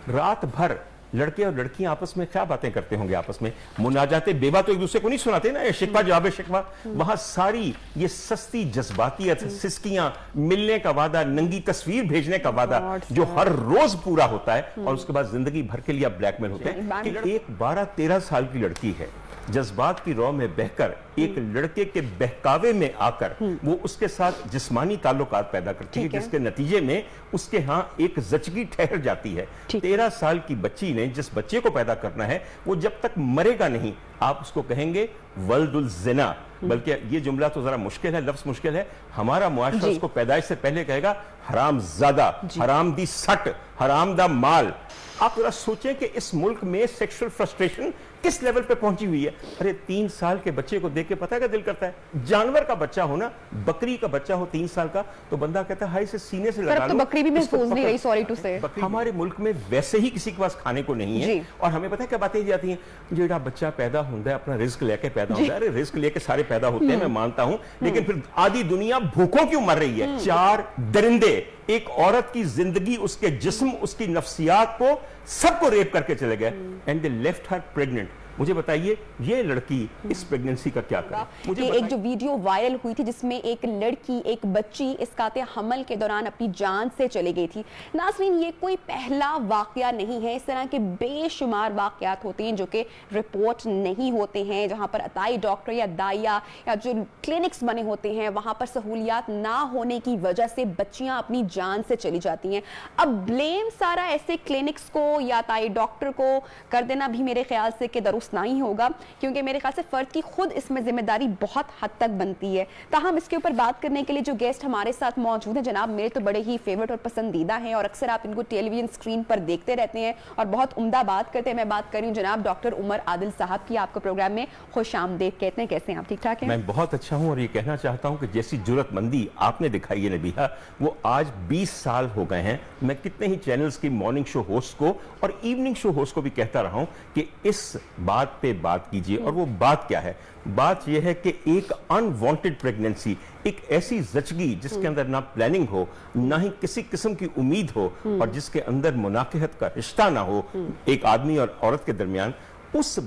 रात भर लड़के और लड़कियां आपस में क्या बातें करते होंगे, आपस में मुनाजाते बेवा तो एक दूसरे को नहीं सुनाते ना, ये शिकवा जवाब शिकवा, वहां सारी ये सस्ती जज्बातियत, सिस्कियां, मिलने का वादा, नंगी तस्वीर भेजने का वादा जो हर रोज पूरा होता है और उसके बाद जिंदगी भर के लिए आप ब्लैकमेल होते हैं कि एक 12-13 साल की लड़की है, जज्बात की रौ में बहकर एक लड़के के बहकावे में आकर वो उसके साथ जिस्मानी ताल्लुकात पैदा करती है, जिसके नतीजे में उसके यहाँ एक जचगी ठहर जाती है। 13 साल की बच्ची ने जिस बच्चे को पैदा करना है वो जब तक मरेगा नहीं, आप उसको कहेंगे वल्दुल ज़िना, बल्कि ये जुमला तो जरा मुश्किल है, लफ्ज मुश्किल है, हमारा मुआशरा उसको पैदाइश से पहले कहेगा हराम ज़ादा, हराम दी सट, हराम दा माल। आप जरा सोचें कि इस मुल्क में सेक्सुअल फ्रस्ट्रेशन किस लेवल पे पहुंची हुई है। अरे 3 साल के बच्चे को देख के पता है क्या दिल करता है, जानवर का बच्चा हो ना, बकरी का बच्चा हो 3 साल का, तो बंदा कहता है हाय से सीने से लगा लो। तो बकरी भी महफूज नहीं रही, सॉरी टू से। हमारे मुल्क में वैसे ही किसी के पास खाने को नहीं है और हमें पता है क्या बातें जाती हैं, जेड़ा बच्चा पैदा होता है अपना रिस्क लेके पैदा होता है। अरे रिस्क लेके सारे पैदा होते हैं, मैं मानता हूं, लेकिन फिर आधी दुनिया भूखों क्यों मर रही है? 4 दरिंदे एक औरत की जिंदगी, उसके जिस्म, उसकी नफ्सियात को सबको रेप करके चले गए and they left her pregnant. मुझे बताइए ये लड़की इस प्रेगनेंसी का क्या करे? मुझे एक जो वीडियो वायरल हुई थी जिसमें एक लड़की, एक बच्ची इसकाते हमल के दौरान अपनी जान से चली गई थी। नाज़रीन, ये कोई पहला वाकया नहीं है, इस तरह के बेशुमार वाकयात होते हैं जो कि रिपोर्ट नहीं होते हैं, जहां पर अताई डॉक्टर या दाइया या जो क्लिनिक्स बने होते हैं वहां पर सहूलियात ना होने की वजह से बच्चियां अपनी जान से चली जाती हैं। अब ब्लेम सारा ऐसे क्लिनिक्स को या अताई डॉक्टर को कर देना भी मेरे ख्याल से कि दुरुस्त नहीं होगा, क्योंकि मेरे ख्याल से फर्द की खुद इसमें जिम्मेदारी बहुत हद तक बनती है। ताहम इसके ऊपर बात करने के लिए जो गेस्ट हमारे साथ मौजूद हैं, जनाब मेरे तो बड़े ही फेवरेट और पसंदीदा हैं और अक्सर आप इनको टेलीविजन स्क्रीन पर देखते रहते हैं और बहुत उम्दा बात करते हैं। मैं बात कर रही हूँ जनाब डॉक्टर उमर आदिल साहब की। आपको प्रोग्राम में खुश आमदीद कहते हैं। कैसे हैं आप? ठीक ठाक हैं? मैं बहुत अच्छा हूँ और ये कहना चाहता हूँ कि जैसी जुर्रतमंदी आपने दिखाई है नबीहा, वो आज 20 साल हो गए हैं। मैं कितने ही चैनल्स की मॉर्निंग शो होस्ट को और इवनिंग शो होस्ट को भी कहता रहा हूँ कि इस बात पे बात कीजिए। और वो बात क्या है? बात यह है कि एक अनवांटेड प्रेगनेंसी, एक ऐसी जचगी जिसके अंदर ना प्लानिंग हो, ना ही किसी किस्म की उम्मीद हो और जिसके अंदर मुनाकिहत का रिश्ता ना हो एक आदमी और औरत के दरमियान, उस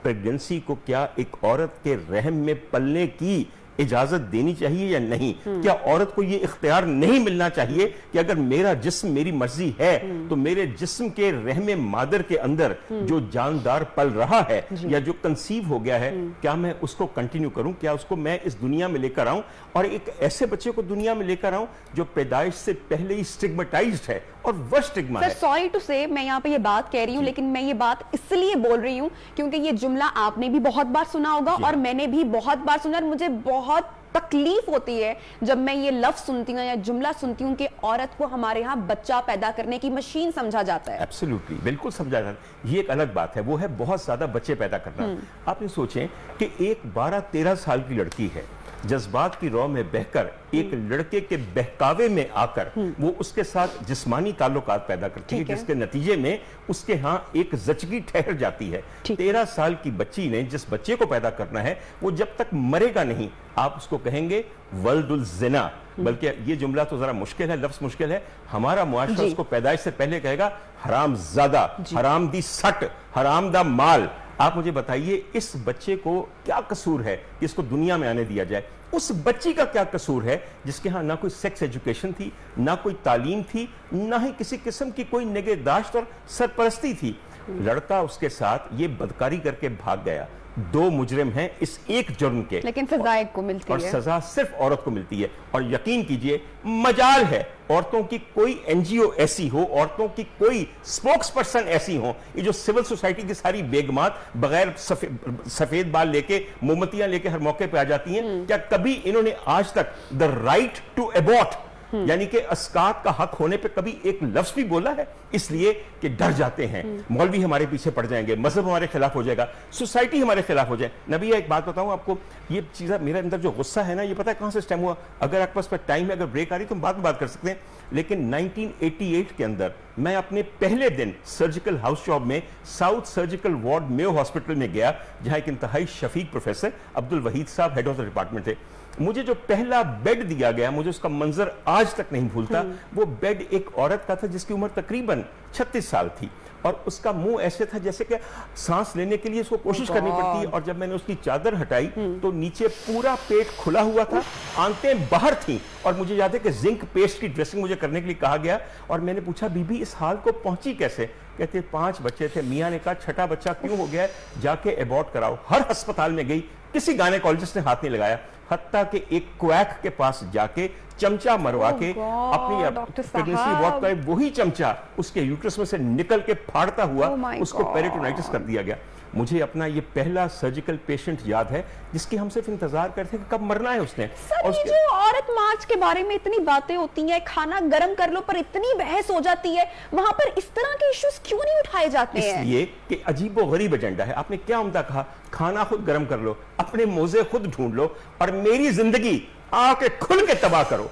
प्रेगनेंसी को क्या एक औरत के रहम में पलने की इजाजत देनी चाहिए या नहीं? क्या औरत को यह इख्तियार नहीं मिलना चाहिए कि अगर मेरा जिस्म मेरी मर्जी है तो मेरे जिस्म के रहमे मादर के अंदर जो जानदार पल रहा है या जो कंसीव हो गया है, क्या मैं उसको कंटिन्यू करूं? क्या उसको मैं इस दुनिया में लेकर आऊं और एक ऐसे बच्चे को दुनिया में लेकर आऊं जो पैदाइश से पहले ही स्टिग्मेटाइज्ड है और वह स्टिग्मा है? सॉरी टू से मैं यहाँ पे ये बात कह रही हूँ, लेकिन मैं ये बात इसलिए बोल रही हूँ क्योंकि ये जुमला आपने भी बहुत बार सुना होगा और मैंने भी बहुत बार सुना और मुझे बहुत तकलीफ होती है जब मैं ये लफ्ज सुनती हूँ या जुमला सुनती हूँ कि औरत को हमारे यहाँ बच्चा पैदा करने की मशीन समझा जाता है। एब्सोल्युटली, बिल्कुल समझा जाता है। ये एक अलग बात है, वो है बहुत ज्यादा बच्चे पैदा करना। आपने सोचें कि एक 12-13 साल की लड़की है, जज्बात की रौ में बहकर एक लड़के के बहकावे में आकर वो उसके साथ जिस्मानी ताल्लुकात पैदा करती है, जिसके नतीजे में उसके यहाँ एक जचगी ठहर जाती है। 13 साल की बच्ची ने जिस बच्चे को पैदा करना है वो जब तक मरेगा नहीं, आप उसको कहेंगे वल्दुल ज़िना, बल्कि ये जुमला तो जरा मुश्किल है, लफ्ज मुश्किल है, हमारा मुआशरा उसको पैदाइश से पहले कहेगा हराम ज़ादा, हराम दी सट, हराम दा माल। आप मुझे बताइए इस बच्चे को क्या कसूर है कि इसको दुनिया में आने दिया जाए? उस बच्ची का क्या कसूर है जिसके यहाँ ना कोई सेक्स एजुकेशन थी, ना कोई तालीम थी, ना ही किसी किस्म की कोई निगहदाश्त और सरपरस्ती थी? लड़का उसके साथ ये बदकारी करके भाग गया। 2 मुजरिम हैं इस एक जुर्म के, लेकिन सजा एक को मिलती है और सजा सिर्फ औरत को मिलती है। और यकीन कीजिए, मजाल है औरतों की कोई एनजीओ ऐसी हो, औरतों की कोई स्पोक्स पर्सन ऐसी हो, ये जो सिविल सोसाइटी की सारी बेगमात बगैर सफेद बाल लेके, मोमबत्तियां लेके हर मौके पे आ जाती हैं, क्या कभी इन्होंने आज तक द राइट टू अबॉर्ट यानी कि अस्कात का हक होने पे कभी एक लफ्ज भी बोला है? इसलिए कि डर जाते हैं मौलवी हमारे पीछे पड़ जाएंगे, मजहब हमारे खिलाफ हो जाएगा, सोसाइटी हमारे खिलाफ हो जाए। नबी एक बात बताऊं आपको, ये चीज मेरे अंदर जो गुस्सा है ना, ये पता है कहां से स्टेम हुआ? अगर आपके पास टाइम है, अगर ब्रेक आ रही तो हम बाद में बात कर सकते हैं, लेकिन 1988 के अंदर मैं अपने पहले दिन सर्जिकल हाउस जॉब में south surgical ward Mayo hospital में गया, जहां एक इंतहाई शफीक प्रोफेसर अब्दुल वहीद साहब हेड ऑफ द डिपार्टमेंट थे। مجھے جو پہلا بیڈ دیا گیا مجھے اس کا منظر آج تک نہیں بھولتا. وہ بیڈ ایک عورت کا تھا جس کی عمر تقریباً 36 سال تھی اور اس کا منہ ایسے تھا جیسے کہ سانس لینے کے لیے اس کو کوشش کرنی پڑتی ہے, اور جب میں نے اس کی چادر ہٹائی تو نیچے پورا پیٹ کھلا ہوا تھا, آنتیں باہر تھیں, اور مجھے یاد ہے کہ زنک پیسٹ کی ڈریسنگ مجھے کرنے کے لیے کہا گیا, اور میں نے پوچھا بی بی اس حال کو پہنچی کیسے؟ کہتے 5 بچے تھے. میاں نے کہا چھٹا بچہ کیوں ہو گیا, جا کے ایبورٹ کراؤ. ہر ہسپتال میں گئی, کسی گائنیکولوجسٹ نے ہاتھ نہیں لگایا, حتیٰ کہ ایک کویک کے پاس جا کے چمچہ مروا کے اپنی پریگننسی ایبورٹ کا وہی چمچہ اس کے یوٹرس میں سے نکل کے پھاڑتا ہوا اس کو پیریٹونائٹس کر دیا گیا. مجھے اپنا یہ پہلا سرجیکل پیشنٹ یاد ہے جس کی ہم صرف انتظار کرتے ہیں کہ کب مرنا ہے اس نے. سر یہ جو عورت مارچ کے بارے میں اتنی باتیں ہوتی ہیں, کھانا گرم کر لو پر اتنی بحث ہو جاتی ہے, وہاں پر اس طرح کے ایشوز کیوں نہیں اٹھائے جاتے ہیں؟ اس لیے کہ عجیب و غریب ایجنڈا ہے. آپ نے کیا عمدہ کہا, کھانا خود گرم کر لو, اپنے موزے خود ڈھونڈ لو, اور میری زندگی آ کے کھل کے تباہ کرو.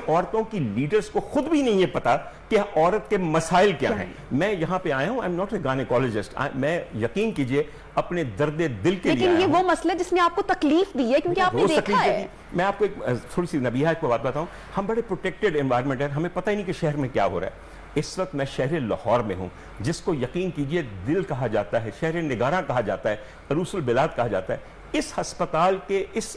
عورتوں کی لیڈرز کو خود بھی نہیں یہ پتا کہ عورت کے مسائل کیا ہیں. میں یہاں پہ آیا ہوں, آئی ایم ناٹ اے گائنیکولوجسٹ, میں یقین کیجئے اپنے درد دل کے لیے, لیکن یہ وہ مسئلہ جس نے آپ کو تکلیف دی ہے کیونکہ آپ نے دیکھا ہے. میں آپ کو ایک تھوڑی سی نبیہ کو بات بتاؤں. ہم بڑے پروٹیکٹڈ انوائرمنٹ ہے, ہمیں پتہ ہی نہیں کہ شہر میں کیا ہو رہا ہے. اس وقت میں شہر لاہور میں ہوں جس کو یقین کیجئے دل کہا جاتا ہے, شہر نگاراں کہا جاتا ہے, عروس البلاد کہا جاتا ہے. اس ہسپتال کے اس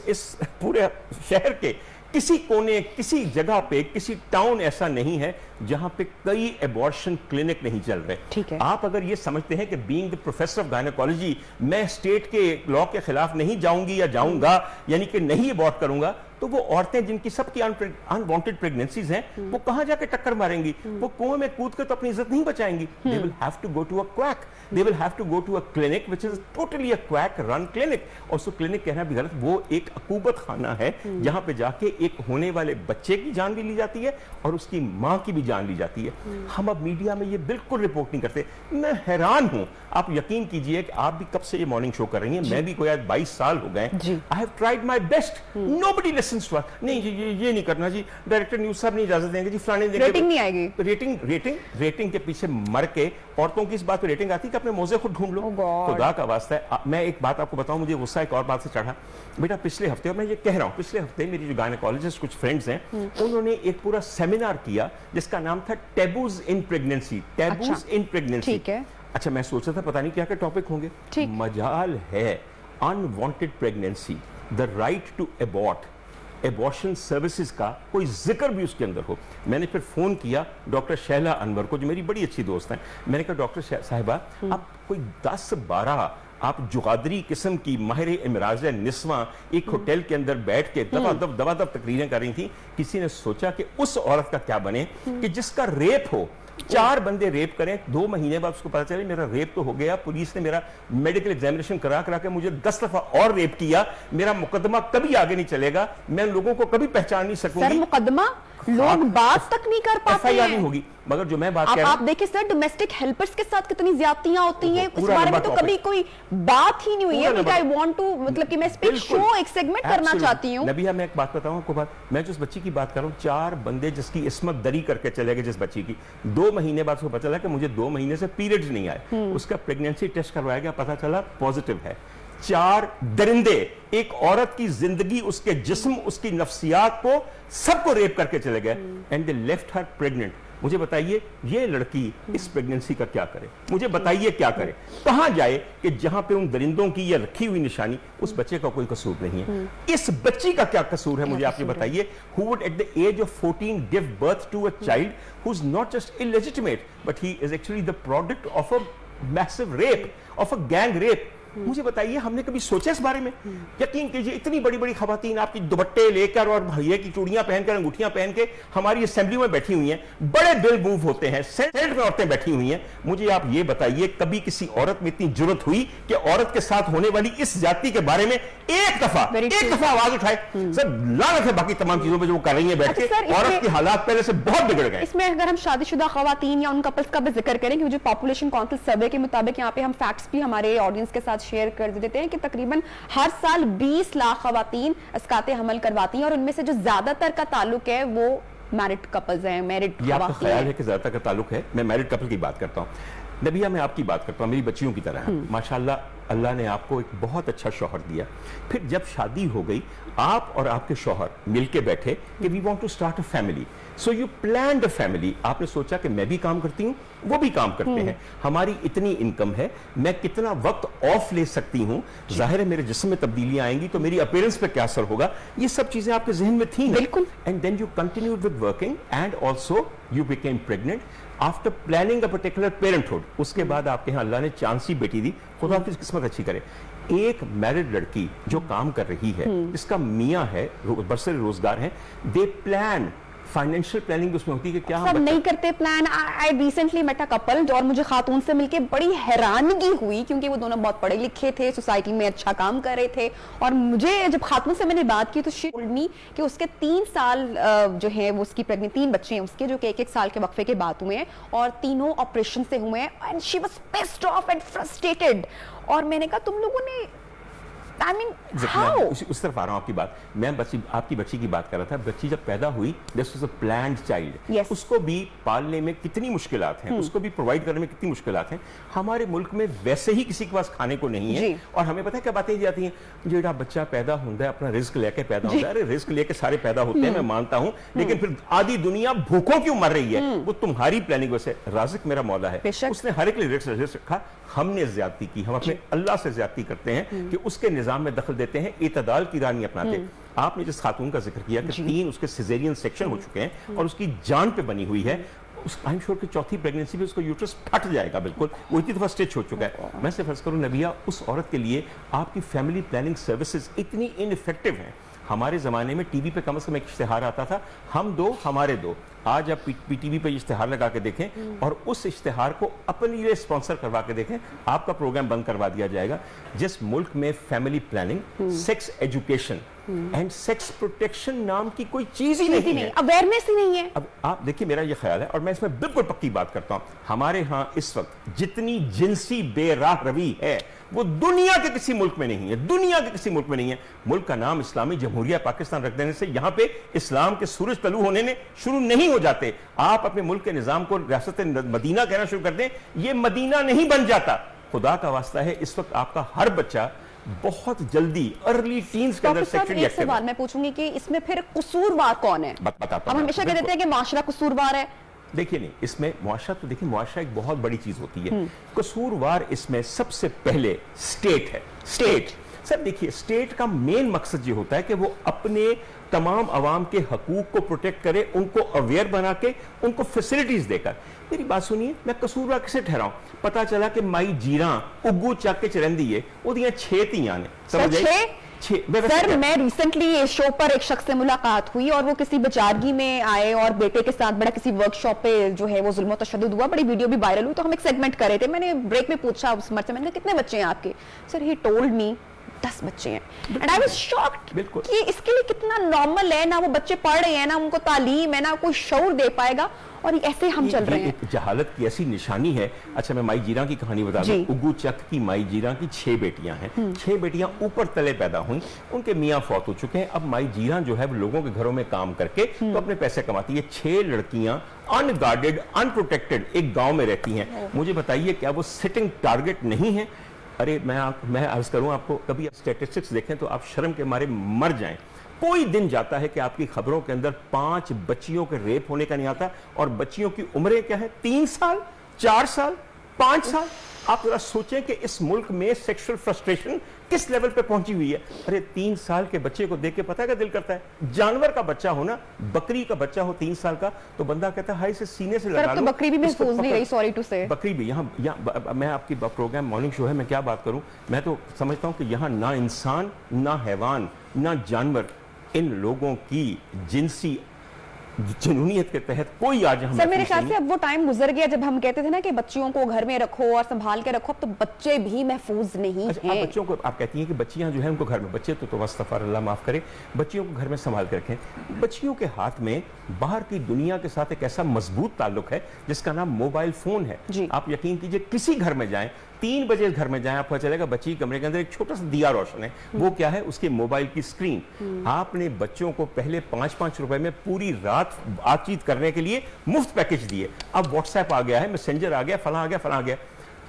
پورے شہر کے کسی کونے, کسی جگہ پہ, کسی ٹاؤن ایسا نہیں ہے جہاں پہ کئی ایبورشن کلینک نہیں چل رہے. آپ اگر یہ سمجھتے ہیں کہ بینگ دی پروفیسر آف گائنیکولوجی میں اسٹیٹ کے لاء کے خلاف نہیں جاؤں گی یا جاؤں گا, یعنی کہ نہیں ایبورٹ کروں گا, تو وہ عورتیں جن کی سب کی انوانٹڈ پریگننسیز ہیں وہ کہاں جا کے ٹکر ماریں گی؟ وہ کنویں میں کود کے تو اپنی عزت نہیں بچائیں گی. They will have to go to a quack. They will have to go to a clinic which is totally a quack run clinic. اور سو کلینک کہنا بھی غلط, وہ ایک عقوبت خانہ ہے جہاں پہ جا کے ایک ہونے والے بچے کی جان بھی لی جاتی ہے اور اس کی ماں کی بھی جان لی جاتی ہے. ہم اب میڈیا میں یہ بالکل رپورٹ نہیں کرتے. میں حیران ہوں, آپ یقین کیجئے کہ آپ بھی کب سے یہ مارننگ شو کر رہی ہیں, میں بھی کوئی 22 سال ہو گئے. I have tried my best. Nobody listens to us. نہیں جی یہ نہیں کرنا جی, ڈائریکٹر نیوز صاحب نہیں اجازت دیں گے جی, فلانے دیں گے, ریٹنگ نہیں آئے گی. ریٹنگ کے پیچھے مر کے عورتوں کی اس بات پہ ریٹنگ آتی ہے کہ اپنے موزے خود ڈھونڈ لو. خدا کا واسطہ ہے. میں ایک بات آپ کو بتاؤں, مجھے غصہ ایک اور بات سے چڑھا بیٹا. پچھلے ہفتے, اور میں یہ کہہ رہا ہوں پچھلے ہفتے, میری جو گائنیکولوجسٹ کچھ فرینڈز ہیں انہوں نے ایک پورا سیمینار کیا جس کا نام تھا ٹیبوز ان پریگننسی. ٹیبوز ان پریگننسی. اچھا, میں سوچا تھا پتہ نہیں کیا کہ ٹاپک ہوں گے. مجال ہے unwanted pregnancy, the right to abort, abortion services کا کوئی ذکر بھی اس کے اندر ہو. میں نے پھر فون کیا ڈاکٹر شہلا انور کو جو میری بڑی اچھی دوست ہیں. میں نے کہا ڈاکٹر صاحبہ آپ کوئی 10-12 آپ جغادری قسم کی ماہر امراض نسواں ایک ہوٹل کے اندر بیٹھ کے دبا دب تقریریں کر رہی تھیں. کسی نے سوچا کہ اس عورت کا کیا بنے کہ جس کا ریپ ہو, 4 بندے ریپ کریں, 2 مہینے بعد اس کو پتا چلے میرا ریپ تو ہو گیا, پولیس نے میرا میڈیکل ایگزامینیشن کرا کے مجھے 10 دفعہ اور ریپ کیا, میرا مقدمہ کبھی آگے نہیں چلے گا, میں لوگوں کو کبھی پہچان نہیں سکوں گی. سر مقدمہ لوگ بات تک نہیں کر پاتے ہیں. نہیں ہوگی. مگر جو میں بات کہہ رہا ہوں, آپ دیکھیں سر ڈومیسٹک ہیلپرز کے ساتھ کتنی زیادتیاں ہوتی ہیں, اس بارے میں تو کبھی کوئی بات ہی نہیں ہوئی ہے. I want to, مطلب کہ میں اس پہ شو ایک سیگمنٹ کرنا چاہتی ہوں. نبیہ میں ایک بات بتاؤں آپ کو, بات میں جو اس بچی کی بات کر رہا ہوں, 4 بندے جس کی عصمت دری کر کے چلے گئے جس بچی کی, 2 مہینے بعد اس کو پتا چلا کہ مجھے 2 مہینے سے پیریڈز نہیں آئے. اس کا پریگننسی ٹیسٹ کروایا گیا, پتا چلا پازیٹیو ہے. 4 درندے ایک عورت کی زندگی, اس کے جسم, اس کی نفسیات کو سب کو ریپ کر کے چلے گئے. And they left Hare pregnant. مجھے بتائیے یہ لڑکی اس پریگننسی کا کیا کرے, مجھے بتائیے کیا کرے, کہاں جائے کہ جہاں پہ ان درندوں کی یہ رکھی ہوئی نشانی, اس بچے کا کوئی قصور نہیں ہے. اس بچی کا کیا قصور ہے مجھے آپ یہ بتائیے, who would at the age of 14 give birth to a child who's not just illegitimate but he is actually the product of a massive rape, of a gang rape. مجھے بتائیے ہم نے کبھی سوچا اس بارے میں؟ یقین کیجئے اتنی بڑی بڑی خواتین آپ کی دوپٹے لے کر اور بھائیے کی چوڑیاں پہن کر, انگوٹھیاں پہن کے ہماری اسمبلی میں بیٹھی ہوئی ہیں, بڑے بل موو ہوتے ہیں, سینیٹ میں عورتیں بیٹھی ہوئی ہیں. مجھے آپ یہ بتائیے کبھی کسی عورت میں اتنی جرت ہوئی کہ عورت کے ساتھ ہونے والی اس زیادتی کے بارے میں ایک دفعہ آواز اٹھائے؟ سر لعنت ہے باقی تمام چیزوں پہ جو وہ کر رہی ہیں بیٹھ کے. عورت کے حالات پہلے سے بہت بگڑ گئے. اس میں اگر ہم شادی شدہ خواتین یا ان کپلز کا بھی ذکر کریں کہ جو پاپولیشن کونسل سروے کے مطابق, یہاں پہ ہم فیکٹس بھی ہمارے آڈینس کے ساتھ شیئر کر دیتے ہیں کہ تقریباً ہر سال 20 لاکھ خواتین اسقاط حمل کرواتی ہیں, اور ان میں سے جو زیادہ تر کا تعلق ہے وہ میرڈ کپلز ہیں, میرڈ خواتین. یہ آپ کا خیال ہے کہ زیادہ تر کا تعلق ہے؟ میں میرڈ کپل کی بات کرتا ہوں. نبیہ میں آپ کی بات کرتا ہوں, میری بچیوں کی طرح ماشاءاللہ अल्लाह ने आपको एक बहुत अच्छा शौहर दिया, फिर जब शादी हो गई आप और आपके शौहर मिलके बैठे कि we want to start a family, so you planned a family. आपने सोचा कि मैं भी काम करती हूँ, वो भी काम करते हैं, हमारी इतनी इनकम है, मैं कितना वक्त ऑफ ले सकती हूँ, जाहिर है मेरे जिस्म में तब्दीलियां आएंगी तो मेरी अपीयरेंस पे क्या असर होगा, ये सब चीजें आपके जहन में थी। बिल्कुल। And then you continued with working and also you became pregnant after planning a particular parenthood. उसके बाद आपके यहाँ अल्लाह ने चांसी बेटी दी, खुदा आपकी किस्मत अच्छी करे। एक मैरिड लड़की जो काम कर रही है, जिसका मियाँ है, बरसर रोजगार है, दे प्लान, फाइनेंशियल प्लानिंग उसमें होती है कि क्या हम सब नहीं करते plan. I recently met a couple और मुझे खातून से मिलके बड़ी हैरानगी हुई, क्योंकि वो दोनों बहुत पढ़े लिखे थे, सोसाइटी में अच्छा काम कर रहे थे, और मुझे जब खातून से मैंने बात की तो शी टोल्ड मी कि उसके 3 साल जो है वो उसकी प्रेग्नेंट, 3 बच्चे हैं उसके, जो कि 1-1 साल के वक्फे के बाद हुए हैं, और तीनों ऑपरेशन से हुए हैं, and she was pissed off and frustrated. और मैंने कहा तुम लोगों ने I mean, how? उस तरफ आ रहा हूं आपकी बात। मैं आपकी बच्ची की बात कर रहा था। बच्ची जब पैदा हुई, this was a planned child. Yes. उसको भी पालने में कितनी मुश्किलात हैं, उसको भी प्रोवाइड करने में कितनी मुश्किलात हैं। हमारे मुल्क में वैसे ही किसी के पास खाने को नहीं है, और हमें पता है क्या बातें जाती हैं, जेड़ा बच्चा पैदा होता है अपना रिस्क लेके पैदा होता है। अरे रिस्क लेके सारे पैदा होते हैं, मैं मानता हूं, लेकिन फिर आधी दुनिया भूखों क्यों मर रही है, वो तुम्हारी प्लानिंग वजह से। राज़िक मेरा मौला है, उसने हर एक लिए रिस्क रखा, हमने ज्यादती की, हम अपने अल्लाह से ज्यादती करते हैं कि उसके निजाम में दखल देते हैं, इतदाल की राह नहीं अपनाते। आपने जिस खातून का जिक्र किया कि 3 उसके सिजेरियन सेक्शन हो चुके हैं और उसकी जान पे बनी हुई है, उस आई एम श्योर कि चौथी प्रेगनेंसी में उसका यूट्रस फट जाएगा, बिल्कुल वो इतनी दफा स्टिच हो चुका है। मैं से फर्ज करूं नबिया, उस औरत के लिए आपकी फैमिली प्लानिंग सर्विसेज इतनी इनइफेक्टिव हैं। हमारे ज़माने में टीवी पे कम से कम एक इश्तिहार आता था, हम 2 हमारे 2। आज आप पीटीवी पे इश्तिहार लगा के देखें और उस इश्तिहार को अपने लिए स्पॉन्सर करवा के देखें, आपका प्रोग्राम बंद करवा दिया जाएगा। जिस मुल्क में family planning, sex education and sex protection नाम की कोई चीज ही नहीं है, अवेयरनेस ही नहीं है। अब आप देखिए, मेरा ये ख्याल है और मैं इसमें बिल्कुल पक्की बात करता हूं, हमारे यहाँ इस वक्त जितनी जिनसी बेराह रवी है वो दुनिया के किसी मुल्क में नहीं है, दुनिया के किसी मुल्क में नहीं है। मुल्क का नाम इस्लामी जमहूरिया पाकिस्तान रख देने से यहाँ पे इस्लाम के सूरज तलू होने ने शुरू नहीं हो जाते। आप अपने मुल्क के निजाम को रियासत मदीना कहना शुरू कर दें, ये मदीना नहीं बन जाता। खुदा का वास्ता है, इस वक्त आपका हर बच्चा बहुत जल्दी अर्ली टीन्स के अंदर सेक्सुअली एक्टिव है। सवाल मैं पूछूंगी कि इसमें फिर कसूरवार कौन है? बताता हम हमेशा कह देते हैं कि माशरा कसूरवार है। देखिए नहीं, इसमें मुआशरा, तो देखिए मुआशरा एक बहुत बड़ी चीज होती है। कसूरवार इसमें सबसे पहले स्टेट है। स्टेट सर, देखिए स्टेट का मेन मकसद ये होता है कि वो अपने तमाम अवाम के हकूक को प्रोटेक्ट करे, उनको अवेयर बना के, उनको फैसिलिटीज देकर। मेरी बात सुनिए, मैं कसूरवार किसे ठहराऊं? पता चला कि माई जीरा उग्गू चक के चरंदी है, ओदियां 6 धीयां ने। सर, मैं रिसेंटली शो पर एक शख्स से मुलाकात हुई और वो किसी बेचारगी में आए और बेटे के साथ बड़ा किसी वर्कशॉप पे जो है वो जुल्म तशद्दुद हुआ, बड़ी वीडियो भी वायरल हुई। तो हम एक सेगमेंट कर रहे थे, मैंने ब्रेक में पूछा उस मर्द से, मैंने कहा कितने बच्चे हैं आपके? सर ही टोल्ड मी 10 बच्चे हैं। एंड आई वाज शॉक्ड कि इसके लिए कितना नॉर्मल है, ना वो बच्चे पढ़ रहे हैं, ना उनको तालीम है, ना कोई शऊर दे पाएगा, और ऐसे हम चल रहे हैं। जहालत की ऐसी निशानी है। अच्छा, मैं माई जीरा की कहानी बता दूं। उग्गू चक की माई जीरा की 6 बेटियां हैं। 6 बेटियां ऊपर तले पैदा हुई, उनके मियाँ फौत हो चुके हैं। अब माई जीरा जो है वो लोगों के घरों में काम करके तो अपने पैसे कमाती है। 6 लड़कियां अनगार्डेड, अनप्रोटेक्टेड एक गांव में रहती हैं। मुझे बताइए, क्या वो सिटिंग टारगेट नहीं है? अरे मैं अर्ज करूं आपको, कभी स्टैटिस्टिक्स देखें तो आप शर्म के मारे मर जाएं। कोई दिन जाता है कि आपकी खबरों के अंदर 5 बच्चियों के रेप होने का नहीं आता, और बच्चियों की उम्रें क्या है? 3 साल, 4 साल, 5 साल। आप जरा सोचें कि इस मुल्क में सेक्सुअल फ्रस्ट्रेशन किस लेवल पे पहुंची हुई है। अरे 3 साल के बच्चे को देख के पता है क्या दिल करता है? जानवर का बच्चा हो ना, बकरी का बच्चा हो 3 साल का, तो बंदा कहता है हाय से सीने से लगा लो। तो बकरी भी महफूज नहीं रही, सॉरी टू से। बकरी भी यहाँ मैं आपकी प्रोग्राम मॉर्निंग शो है, मैं क्या बात करूं। मैं तो समझता हूं कि यहाँ ना इंसान, ना हैवान, ना जानवर, इन लोगों की जिनसी जुनूनियत के तहत कोई आज हम। सर, मेरे ख्याल से अब वो टाइम गुजर गया जब हम कहते थे ना कि बच्चियों को घर में रखो और संभाल के रखो। अब तो बच्चे भी महफूज नहीं हैं। बच्चों को आप कहती हैं कि बच्चियां जो है उनको घर में, बच्चे तो वस्तफर अल्लाह माफ करे, बच्चियों को घर में संभाल के रखें। बच्चियों के हाथ में बाहर की दुनिया के साथ एक ऐसा मजबूत ताल्लुक है जिसका नाम मोबाइल फोन है। आप यकीन कीजिए, किसी घर में जाएं, 3 बजे घर में जाएं, आपको चलेगा बच्ची कमरे के अंदर एक छोटा सा दिया रोशन है। वो क्या है? उसके मोबाइल की स्क्रीन। आपने बच्चों को पहले 5-5 रुपए में पूरी रात बातचीत करने के लिए मुफ्त पैकेज दिए। अब व्हाट्सएप आ गया है, मैसेंजर आ गया, फला आ गया, फला आ गया।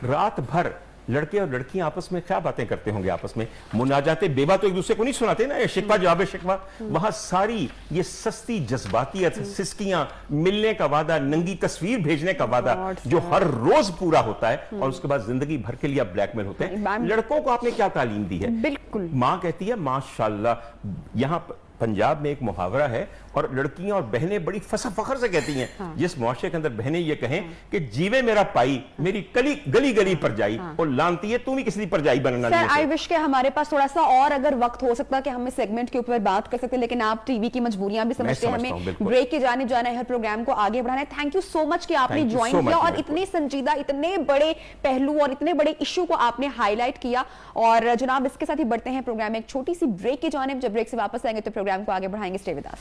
रात भर लड़के और लड़कियां आपस में क्या बातें करते होंगे आपस में, मुनाजाते बेवा तो एक दूसरे को नहीं सुनाते ना, ये शिकवा जवाब शिकवा, वहां सारी ये सस्ती जज्बातियत, सिस्कियां, मिलने का वादा, नंगी तस्वीर भेजने का वादा जो हर रोज पूरा होता है और उसके बाद जिंदगी भर के लिए आप ब्लैकमेल होते हैं। लड़कों को आपने क्या तालीम दी है? बिल्कुल। मां कहती है माशाल्लाह, यहां पंजाब में एक मुहावरा है और लड़कियां और बहनें बड़ी फखर से कहती हैं, जिस मुआशरे के अंदर बहनें ये कहें कि जीवे मेरा पाई, मेरी कली गली गली पर जाई और लानती है तू भी किसी पर जाई बनना। सर आई विश के हमारे पास थोड़ा सा और अगर वक्त हो सकता कि हम इस सेगमेंट के ऊपर बात कर सकते, लेकिन आप टीवी की मजबूरियां भी समझते हैं, हमें ब्रेक के जाने जाना है, हर प्रोग्राम को आगे बढ़ाना है। थैंक यू सो मच कि आपने ज्वाइन किया और इतने संजीदा, इतने बड़े पहलू और इतने बड़े इशू को आपने हाईलाइट किया। और जनाब इसके साथ ही बढ़ते हैं प्रोग्राम में एक छोटी सी ब्रेक की जानिब। जब ब्रेक से वापस आएंगे तो प्रोग्राम को आगे बढ़ाएंगे। Stay with us.